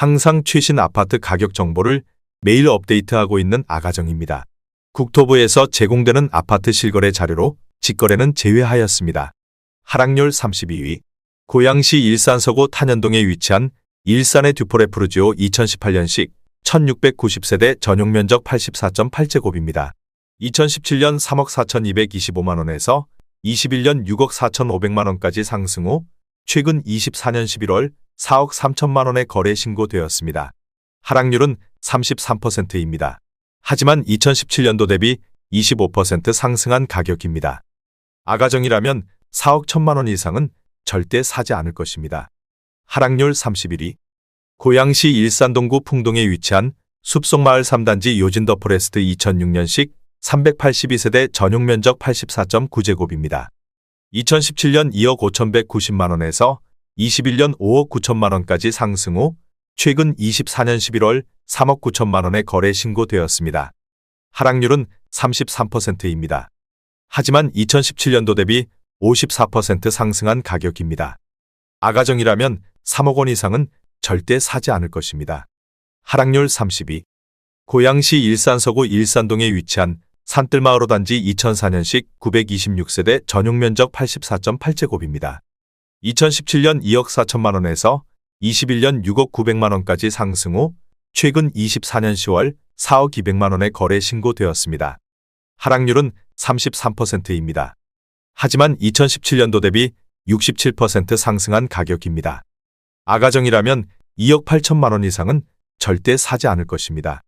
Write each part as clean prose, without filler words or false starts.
항상 최신 아파트 가격 정보를 매일 업데이트하고 있는 아가정입니다. 국토부에서 제공되는 아파트 실거래 자료로 직거래는 제외하였습니다. 하락률 32위. 고양시 일산서구 탄현동에 위치한 일산의 듀포레프루지오 2018년식 1690세대 전용면적 84.8제곱입니다. 2017년 3억 4,225만원에서 21년 6억 4,500만원까지 상승 후 최근 24년 11월 4억 3천만원에 거래 신고되었습니다. 하락률은 33%입니다. 하지만 2017년도 대비 25% 상승한 가격입니다. 아가정이라면 4억 1천만원 이상은 절대 사지 않을 것입니다. 하락률 31위. 고양시 일산동구 풍동에 위치한 숲속마을 3단지 요진더포레스트 2006년식 382세대 전용면적 84.9제곱입니다. 2017년 2억 5,190만원에서 21년 5억 9천만원까지 상승 후 최근 24년 11월 3억 9천만원에 거래 신고되었습니다. 하락률은 33%입니다. 하지만 2017년도 대비 54% 상승한 가격입니다. 아가정이라면 3억 원 이상은 절대 사지 않을 것입니다. 하락률 32. 고양시 일산서구 일산동에 위치한 산뜰마을 5단지 2004년식 926세대 전용면적 84.8제곱입니다. 2017년 2억 4천만원에서 21년 6억 900만원까지 상승 후 최근 24년 10월 4억 200만원에 거래 신고되었습니다. 하락률은 33%입니다. 하지만 2017년도 대비 67% 상승한 가격입니다. 아가정이라면 2억 8천만원 이상은 절대 사지 않을 것입니다.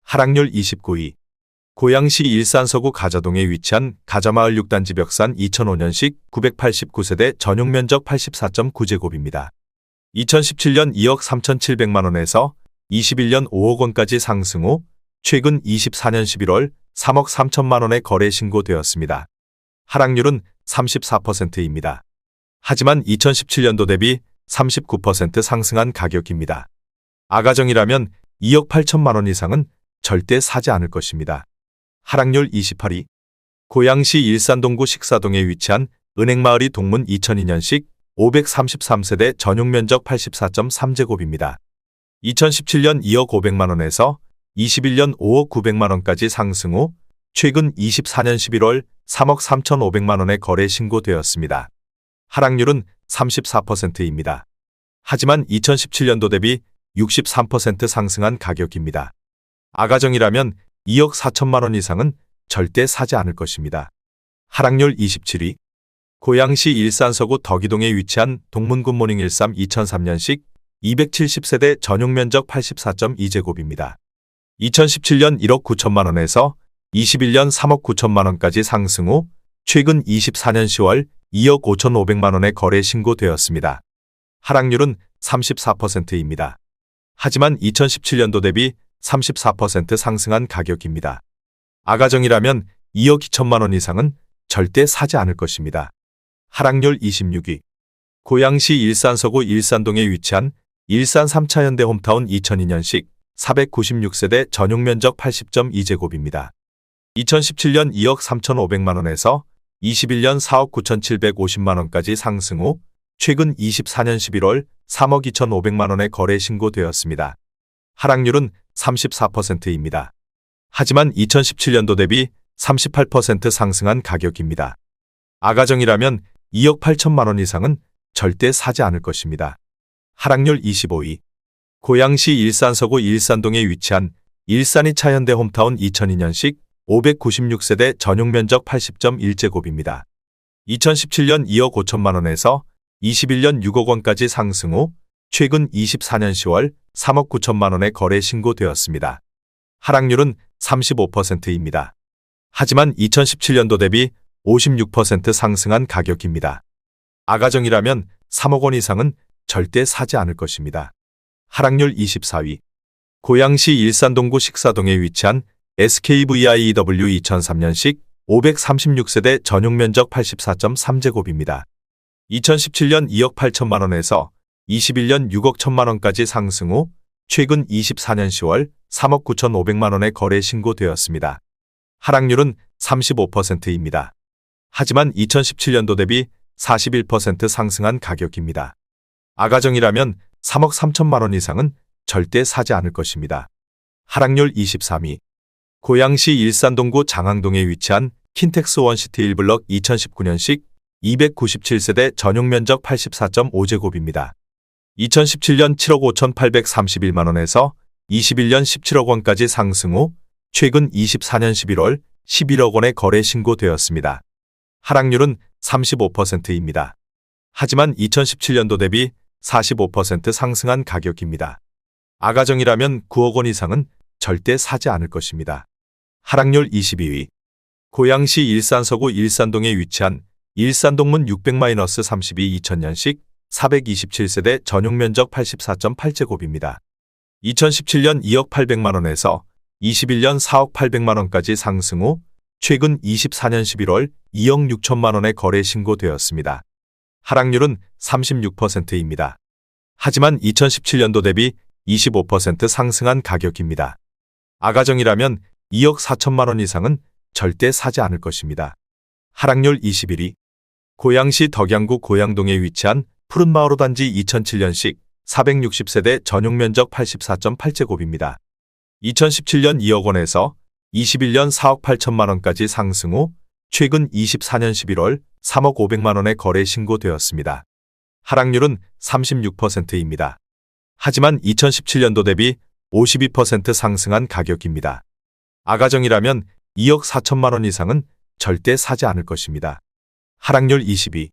하락률 29위. 고양시 일산서구 가자동에 위치한 가자마을 6단지 벽산 2005년식 989세대 전용면적 84.9제곱입니다. 2017년 2억 3,700만원에서 21년 5억 원까지 상승 후 최근 24년 11월 3억 3천만원에 거래 신고되었습니다. 하락률은 34%입니다. 하지만 2017년도 대비 39% 상승한 가격입니다. 아가정이라면 2억 8천만원 이상은 절대 사지 않을 것입니다. 하락률 28위. 고양시 일산동구 식사동에 위치한 은행마을이 동문 2002년식 533세대 전용면적 84.3제곱입니다. 2017년 2억 500만원에서 21년 5억 900만원까지 상승 후 최근 24년 11월 3억 3,500만원에 거래 신고되었습니다. 하락률은 34%입니다. 하지만 2017년도 대비 63% 상승한 가격입니다. 아가정이라면 2억 4천만원 이상은 절대 사지 않을 것입니다. 하락률 27위. 고양시 일산서구 덕이동에 위치한 동문굿모닝 13 2003년식 270세대 전용면적 84.2제곱입니다. 2017년 1억 9천만원에서 21년 3억 9천만원까지 상승 후 최근 24년 10월 2억 5,500만원에 거래 신고되었습니다. 하락률은 34%입니다. 하지만 2017년도 대비 34% 상승한 가격입니다. 아가정이라면 2억 2천만원 이상은 절대 사지 않을 것입니다. 하락률 26위. 고양시 일산서구 일산동에 위치한 일산 3차 현대 홈타운 2002년식 496세대 전용면적 80.2제곱입니다. 2017년 2억 3,500만원에서 21년 4억 9,750만원까지 상승 후 최근 24년 11월 3억 2,500만원에 거래 신고되었습니다. 하락률은 34%입니다. 하지만 2017년도 대비 38% 상승한 가격입니다. 아가정이라면 2억 8천만원 이상은 절대 사지 않을 것입니다. 하락률 25위. 고양시 일산서구 일산동에 위치한 일산이 차현대 홈타운 2002년식 596세대 전용면적 80.1제곱입니다. 2017년 2억 5천만원에서 21년 6억 원까지 상승 후 최근 24년 10월 3억 9천만원에 거래 신고되었습니다. 하락률은 35%입니다. 하지만 2017년도 대비 56% 상승한 가격입니다. 아가정이라면 3억 원 이상은 절대 사지 않을 것입니다. 하락률 24위. 고양시 일산동구 식사동에 위치한 SKVIEW 2003년식 536세대 전용면적 84.3제곱입니다. 2017년 2억 8천만원에서 21년 6억 1천만원까지 상승 후 최근 24년 10월 3억 9,500만원에 거래 신고되었습니다. 하락률은 35%입니다. 하지만 2017년도 대비 41% 상승한 가격입니다. 아가정이라면 3억 3천만원 이상은 절대 사지 않을 것입니다. 하락률 23위. 고양시 일산동구 장항동에 위치한 킨텍스 원시티 1블럭 2019년식 297세대 전용 면적 84.5제곱입니다. 2017년 7억 5,831만원에서 21년 17억 원까지 상승 후 최근 24년 11월 11억 원에 거래 신고되었습니다. 하락률은 35%입니다. 하지만 2017년도 대비 45% 상승한 가격입니다. 아가정이라면 9억 원 이상은 절대 사지 않을 것입니다. 하락률 22위. 고양시 일산서구 일산동에 위치한 일산동문 600-32 2000년식 427세대 전용 면적 84.8제곱입니다. 2017년 2억 800만원에서 21년 4억 800만원까지 상승 후 최근 24년 11월 2억 6천만원에 거래 신고되었습니다. 하락률은 36%입니다. 하지만 2017년도 대비 25% 상승한 가격입니다. 아가정이라면 2억 4천만원 이상은 절대 사지 않을 것입니다. 하락률 21위. 고양시 덕양구 고양동에 위치한 푸른마을호 단지 2007년식 460세대 전용 면적 84.8제곱입니다. 2017년 2억 원에서 21년 4억 8천만원까지 상승 후 최근 24년 11월 3억 500만원에 거래 신고되었습니다. 하락률은 36%입니다. 하지만 2017년도 대비 52% 상승한 가격입니다. 아가정이라면 2억 4천만원 이상은 절대 사지 않을 것입니다. 하락률 22.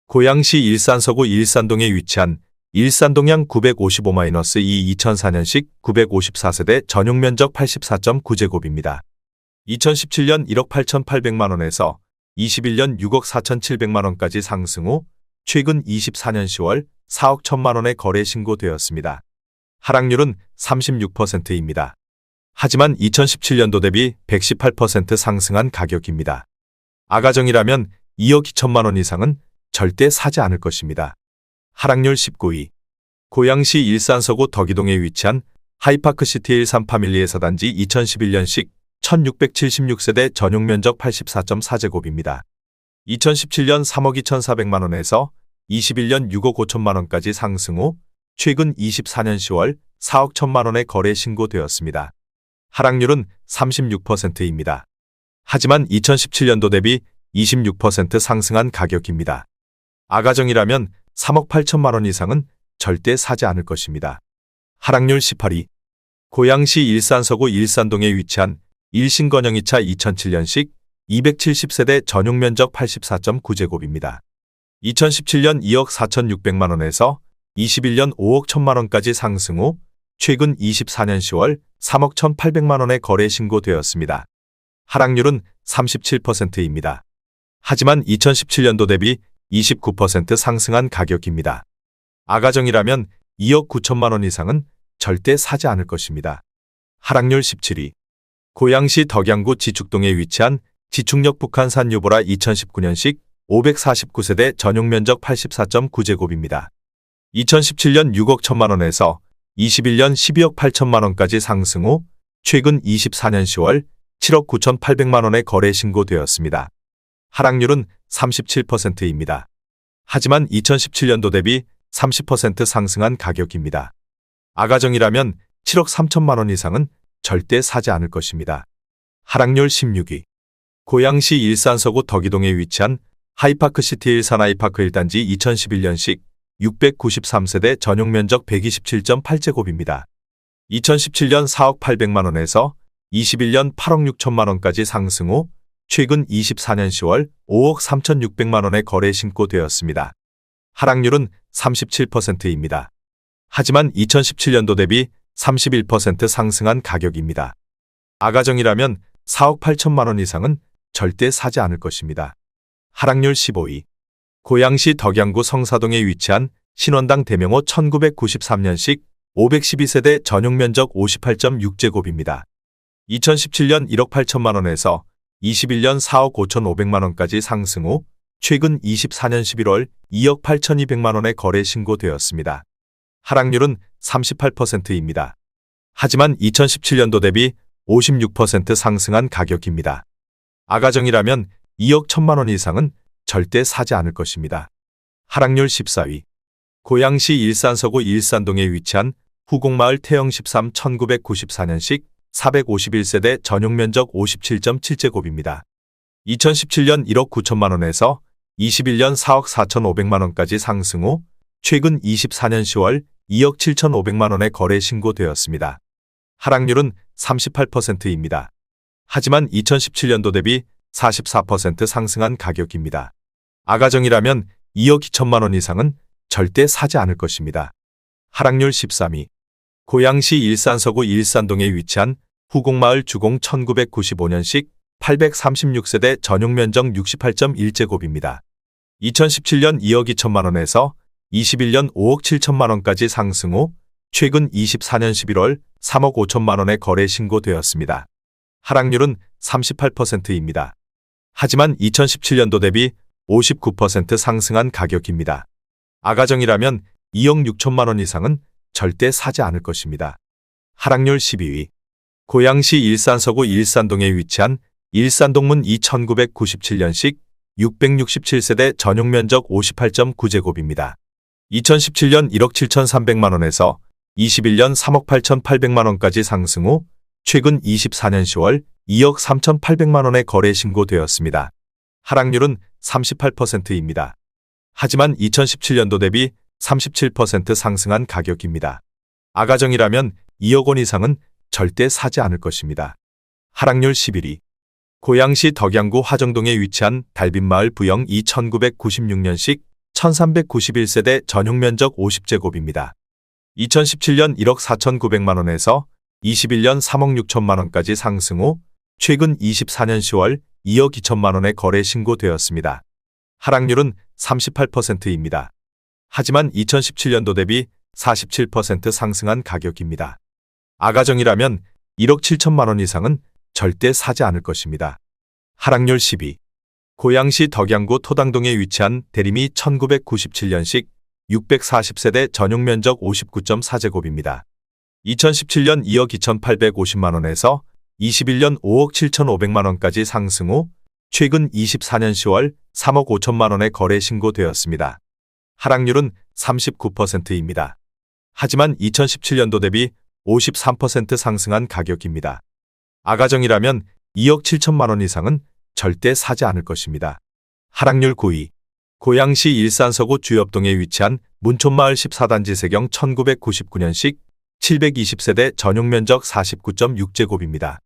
고양시 일산서구 일산동에 위치한 일산동양 955-2 2004년식 954세대 전용 면적 84.9제곱입니다. 2017년 1억 8,800만원에서 21년 6억 4,700만원까지 상승 후 최근 24년 10월 4억 1천만원에 거래 신고되었습니다. 하락률은 36%입니다. 하지만 2017년도 대비 118% 상승한 가격입니다. 아가정이라면 2억 2천만원 이상은 절대 사지 않을 것입니다. 하락률 19위. 고양시 일산서구 덕이동에 위치한 하이파크시티 13 파밀리에서 단지 2011년식 1676세대 전용 면적 84.4제곱입니다. 2017년 3억 2,400만원에서 21년 6억 5천만원까지 상승 후 최근 24년 10월 4억 1천만원에 거래 신고되었습니다. 하락률은 36%입니다. 하지만 2017년도 대비 26% 상승한 가격입니다. 아가정이라면 3억 8천만원 이상은 절대 사지 않을 것입니다. 하락률 18위. 고양시 일산서구 일산동에 위치한 일신건영 2차 2007년식 270세대 전용 면적 84.9제곱입니다. 2017년 2억 4,600만원에서 21년 5억 1천만원까지 상승 후 최근 24년 10월 3억 1,800만원에 거래 신고되었습니다. 하락률은 37%입니다. 하지만 2017년도 대비 29% 상승한 가격입니다. 아가정이라면 2억 9천만원 이상은 절대 사지 않을 것입니다. 하락률 17위. 고양시 덕양구 지축동에 위치한 지축역 북한산 유보라 2019년식 549세대 전용 면적 84.9제곱입니다. 2017년 6억 1천만원에서 21년 12억 8천만원까지 상승 후 최근 24년 10월 7억 9,800만원에 거래 신고되었습니다. 하락률은 37%입니다. 하지만 2017년도 대비 30% 상승한 가격입니다. 아가정이라면 7억 3천만원 이상은 절대 사지 않을 것입니다. 하락률 16위. 고양시 일산서구 덕이동에 위치한 하이파크시티 일산 하이파크 1단지 2011년식 693세대 전용 면적 127.8제곱입니다. 2017년 4억 800만원에서 21년 8억 6천만원까지 상승 후 최근 24년 10월 5억 3,600만원에 거래 신고되었습니다. 하락률은 37%입니다. 하지만 2017년도 대비 31% 상승한 가격입니다. 아가정이라면 4억 8천만원 이상은 절대 사지 않을 것입니다. 하락률 15위. 고양시 덕양구 성사동에 위치한 신원당 대명호 1993년식 512세대 전용 면적 58.6제곱입니다. 2017년 1억 8천만원에서 21년 4억 5,500만원까지 상승 후 최근 24년 11월 2억 8,200만원에 거래 신고되었습니다. 하락률은 38%입니다. 하지만 2017년도 대비 56% 상승한 가격입니다. 아가정이라면 2억 1천만원 이상은 절대 사지 않을 것입니다. 하락률 14위. 고양시 일산서구 일산동에 위치한 후곡마을 태영 13 1994년식 451세대 전용 면적 57.7제곱입니다. 2017년 1억 9천만 원에서 21년 4억 4,500만 원까지 상승 후 최근 24년 10월 2억 7,500만 원에 거래 신고되었습니다. 하락률은 38%입니다. 하지만 2017년도 대비 44% 상승한 가격입니다. 아가정이라면 2억 2천만 원 이상은 절대 사지 않을 것입니다. 하락률 13위. 고양시 일산서구 일산동에 위치한 후곡마을 주공 1995년식 836세대 전용 면적 68.1제곱입니다. 2017년 2억 2천만 원에서 21년 5억 7천만 원까지 상승 후 최근 24년 11월 3억 5천만 원에 거래 신고되었습니다. 하락률은 38%입니다. 하지만 2017년도 대비 59% 상승한 가격입니다. 아가정이라면 2억 6천만 원 이상은 절대 사지 않을 것입니다. 하락률 12위. 고양시 일산서구 일산동에 위치한 일산동문 2997년식 667세대 전용 면적 58.9제곱입니다. 2017년 1억 7,300만 원에서 21년 3억 8,800만 원까지 상승 후 최근 24년 10월 2억 3,800만 원에 거래 신고되었습니다. 하락률은 38%입니다. 하지만 2017년도 대비 37% 상승한 가격입니다. 아가정이라면 2억 원 이상은 절대 사지 않을 것입니다. 하락률 11위. 고양시 덕양구 화정동에 위치한 달빛마을 부영 2996년식 1391세대 전용 면적 50제곱입니다. 2017년 1억 4,900만 원에서 21년 3억 6천만 원까지 상승 후 최근 24년 10월 2억 2천만 원에 거래 신고되었습니다. 하락률은 38%입니다. 하지만 2017년도 대비 47% 상승한 가격입니다. 아가정이라면 1억 7천만 원 이상은 절대 사지 않을 것입니다. 하락률 10위. 고양시 덕양구 토당동에 위치한 대림이 1997년식 640세대 전용 면적 59.4제곱입니다. 2017년 2억 2,850만 원에서 21년 5억 7,500만 원까지 상승 후 최근 24년 10월 3억 5천만 원에 거래 신고되었습니다. 하락률은 39%입니다. 하지만 2017년도 대비 53% 상승한 가격입니다. 아가정이라면 2억 7천만 원 이상은 절대 사지 않을 것입니다. 하락률 9위. 고양시 일산서구 주엽동에 위치한 문촌마을 14단지 세경 1999년식 720세대 전용 면적 49.6제곱입니다.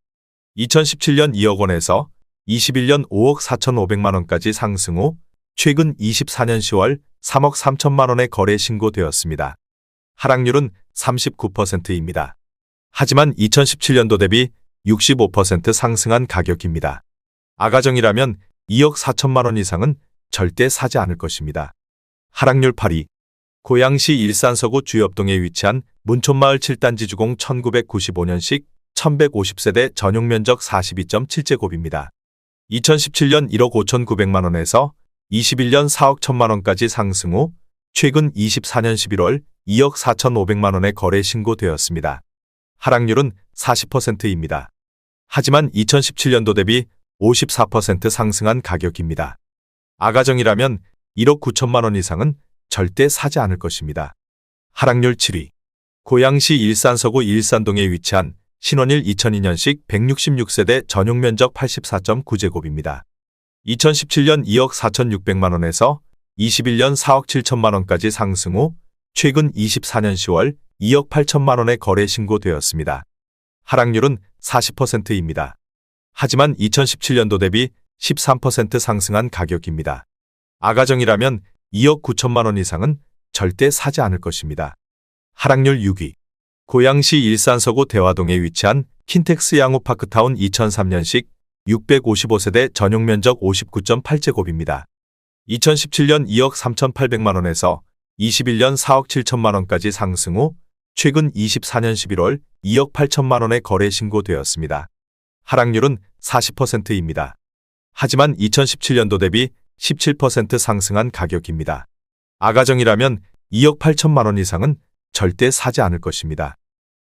2017년 2억 원에서 21년 5억 4,500만 원까지 상승 후 최근 24년 10월 3억 3천만 원에 거래 신고되었습니다. 하락률은 39%입니다. 하지만 2017년도 대비 65% 상승한 가격입니다. 아가정이라면 2억 4천만 원 이상은 절대 사지 않을 것입니다. 하락률 8위. 고양시 일산서구 주엽동에 위치한 문촌마을 7단지 주공 1995년식 1150세대 전용 면적 42.7제곱입니다. 2017년 1억 5,900만 원에서 21년 4억 1천만 원까지 상승 후 최근 24년 11월 2억 4,500만 원에 거래 신고되었습니다. 하락률은 40%입니다. 하지만 2017년도 대비 54% 상승한 가격입니다. 아가정이라면 1억 9천만 원 이상은 절대 사지 않을 것입니다. 하락률 7위. 고양시 일산서구 일산동에 위치한 신원일 2002년식 166세대 전용 면적 84.9제곱입니다. 2017년 2억 4,600만 원에서 21년 4억 7천만 원까지 상승 후 최근 24년 10월 2억 8천만 원에 거래 신고되었습니다. 하락률은 40%입니다. 하지만 2017년도 대비 13% 상승한 가격입니다. 아가정이라면 2억 9천만 원 이상은 절대 사지 않을 것입니다. 하락률 6위. 고양시 일산서구 대화동에 위치한 킨텍스 양호파크타운 2003년식 655세대 전용 면적 59.8제곱입니다. 2017년 2억 3,800만 원에서 21년 4억 7천만 원까지 상승 후 최근 24년 11월 2억 8천만 원에 거래 신고되었습니다. 하락률은 40%입니다. 하지만 2017년도 대비 17% 상승한 가격입니다. 아가정이라면 2억 8천만 원 이상은 절대 사지 않을 것입니다.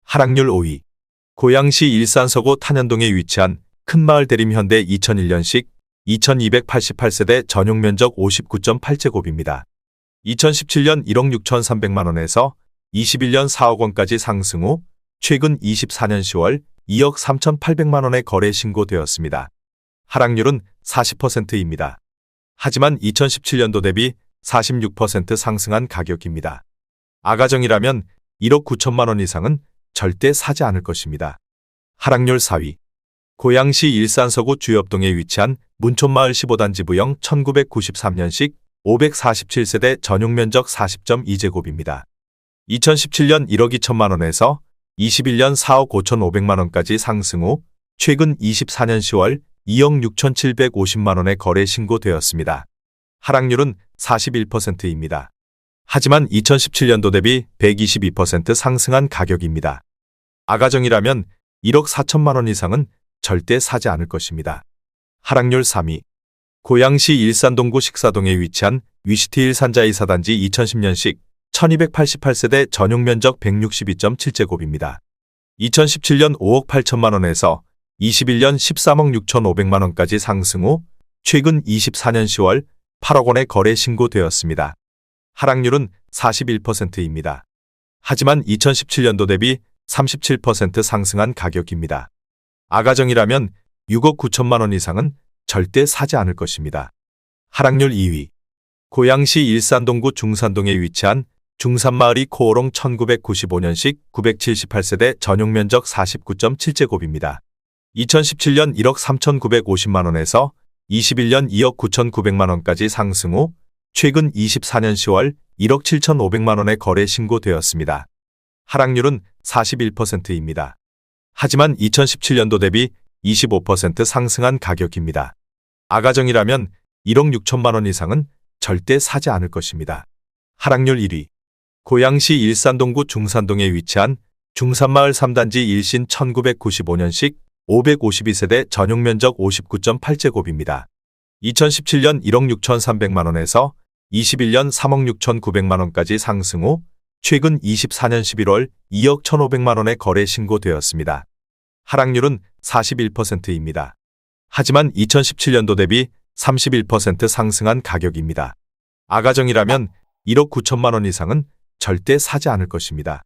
하락률 5위. 고양시 일산서구 탄현동에 위치한 큰마을 대림현대 2001년식 2288세대 전용 면적 59.8제곱입니다. 2017년 1억 6,300만 원에서 21년 4억 원까지 상승 후 최근 24년 10월 2억 3,800만 원의 거래 신고되었습니다. 하락률은 40%입니다. 하지만 2017년도 대비 46% 상승한 가격입니다. 아가정이라면 1억 9천만 원 이상은 절대 사지 않을 것입니다. 하락률 4위. 고양시 일산서구 주엽동에 위치한 문촌마을 15단지 부영 1993년식 547세대 전용면적 40.2제곱입니다. 2017년 1억 2천만 원에서 21년 4억 5,500만 원까지 상승 후 최근 24년 10월 2억 6,750만 원의 거래 신고되었습니다. 하락률은 41%입니다. 하지만 2017년도 대비 122% 상승한 가격입니다. 아가정이라면 1억 4천만 원 이상은 절대 사지 않을 것입니다. 하락률 3위. 고양시 일산동구 식사동에 위치한 위시티 일산자이 4단지 2010년식 1288세대 전용면적 162.7제곱입니다. 2017년 5억 8천만 원에서 21년 13억 6,500만 원까지 상승 후 최근 24년 10월 8억 원의 거래 신고되었습니다. 하락률은 41%입니다. 하지만 2017년도 대비 37% 상승한 가격입니다. 아가정이라면 6억 9천만 원 이상은 절대 사지 않을 것입니다. 하락률 2위. 고양시 일산동구 중산동에 위치한 중산마을이 코오롱 1995년식 978세대 전용면적 49.7제곱입니다. 2017년 1억 3,950만 원에서 21년 2억 9,900만 원까지 상승 후 최근 24년 10월 1억 7,500만 원의 거래 신고되었습니다. 하락률은 41%입니다. 하지만 2017년도 대비 25% 상승한 가격입니다. 아가정이라면 1억 6천만 원 이상은 절대 사지 않을 것입니다. 하락률 1위. 고양시 일산동구 중산동에 위치한 중산마을 3단지 일신 1995년식 552세대 전용면적 59.8제곱입니다. 2017년 1억 6,300만 원에서 21년 3억 6,900만 원까지 상승 후 최근 24년 11월 2억 1,500만 원의 거래 신고되었습니다. 하락률은 41%입니다. 하지만 2017년도 대비 31% 상승한 가격입니다. 아가정이라면 1억 9천만 원 이상은 절대 사지 않을 것입니다.